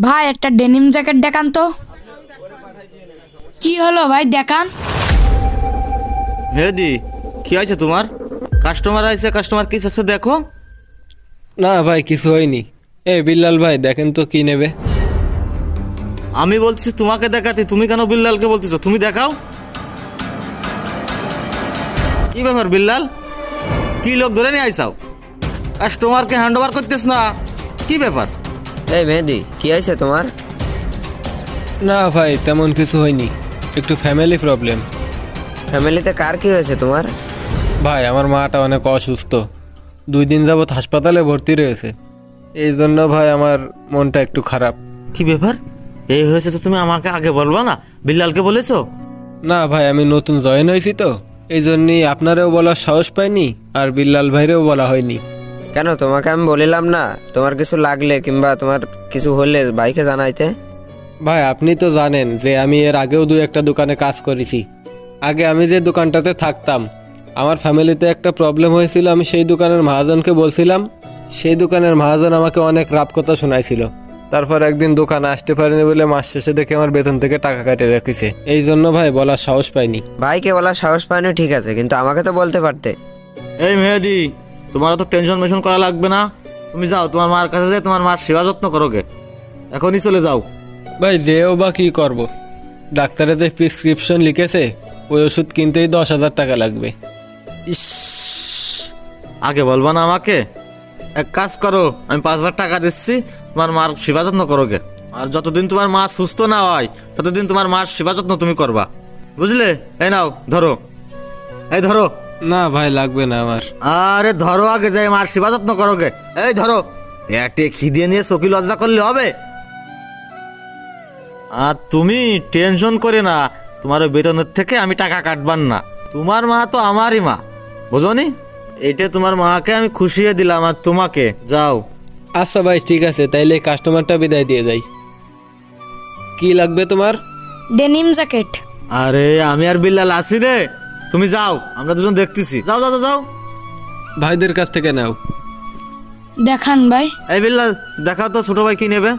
ভাই একটা denim jacket দেখান তো। কি হলো ভাই দেখান। মেহেদি কি হয়েছে তোমার? কাস্টমার আইছে, কাস্টমার কি আছে দেখো। না ভাই কিছু হয়নি। বিল্লাল ভাই দেখেন তো কি নেবে। আমি বলছি তোমাকে দেখাতে, তুমি কেন বিল্লালকে বলতেছো? তুমি দেখাও। কি ব্যাপার বিল্লাল, কি লোক ধরে নিয়ে আইসাও? কাস্টমারকে হ্যান্ড ওভার করতেছ না, কি ব্যাপার? এই মেহেদি কি হয়েছে তোমার? না ভাই তেমন কিছু হয়নি, একটু ফ্যামিলি প্রবলেম। ফ্যামিলিতে কার কি হয়েছে তোমার? ভাই আমার মাটা অনেক অসুস্থ, 2 দিন যাবৎ হাসপাতালে ভর্তি রয়েছে। এই জন্য ভাই আমার মনটা একটু খারাপ। কি ব্যাপার, এই হয়েছে তো তুমি আমাকে আগে বলবা না? বিল্লালকে বলেছো? না ভাই আমি নতুন জয়েন হয়েছি তো, এই জন্যই আপনারেও বলার সাহস পাইনি আর বিল্লাল ভাইরেও বলা হয়নি। কেন তোমাকে আমি বলিলাম না তোমার কিছু লাগলে কিংবা তোমার কিছু হলে ভাইকে জানাইতে? ভাই আপনি তো জানেন যে আমি এর আগেও 2-1টা দোকানে কাজ করেছি। আগে আমি যে দোকানটাতে থাকতাম, আমার ফ্যামিলিতে একটা প্রবলেম হয়েছিল, আমি সেই দোকানের মহাজনকে বলছিলাম। সেই দোকানের মহাজন আমাকে অনেক রাপ কথা শোনাইছিল। তারপর একদিন দোকানে আসতে পারিনি বলে মাস শেষে দেখে আমার বেতন থেকে টাকা কেটে রেখেছে। এই জন্য ভাই বলার সাহস পাইনি। ভাইকে বলার সাহস পায়নি ঠিক আছে, কিন্তু আমাকে তো বলতে পারতে। এই মেহেদি, তোমার তো টেনশন মেশন করা লাগবে না। তুমি যাও তোমার মার কাছে, যাই তোমার মার সেবা যত্ন করো গে। এখনই চলে যাও। ভাই যেও বা কী করব, ডাক্তারে যে প্রেসক্রিপশন লিখেছে ওই ওষুধ কিনতেই 10,000 টাকা লাগবে। ইস, আগে বলবা না আমাকে? এক কাজ করো, আমি 5,000 টাকা দিচ্ছি, তোমার মার সেবা যত্ন করো গে। আর যতদিন তোমার মা সুস্থ না হয় ততদিন তোমার মার সেবা যত্ন তুমি করবা, বুঝলে? এই নাও ধরো, এই ধরো। না ভাই লাগবে না আমার। আরে ধরো, আগে যাই মার সেবা যত্ন করো গে। এই ধরো, পেটে খিদে নিয়ে চোখি লজ্জা করলে হবে? আর তুমি টেনশন করে না, তোমার ওই বেতনের থেকে আমি টাকা কাটবার না। তোমার মা তো আমারই মা, বুঝোনি? এটা তোমার মাকে আমি খুশিয়ে দিলাম, আর তোমাকে যাও। আচ্ছা ভাই ঠিক আছে, তাইলে কাস্টমারটা বিদায় দিয়ে যাই। কি লাগবে তোমার? Denim jacket. আরে আমি আর বিল্লাল আসি রে, তুমি যাও, আমরা দুজন দেখতেছি। যাও যাও যাও। ভাইদের কাছ থেকে নাও। দেখান ভাই। এই বিল্লাল দেখাও তো ছোট ভাই কি নেবে।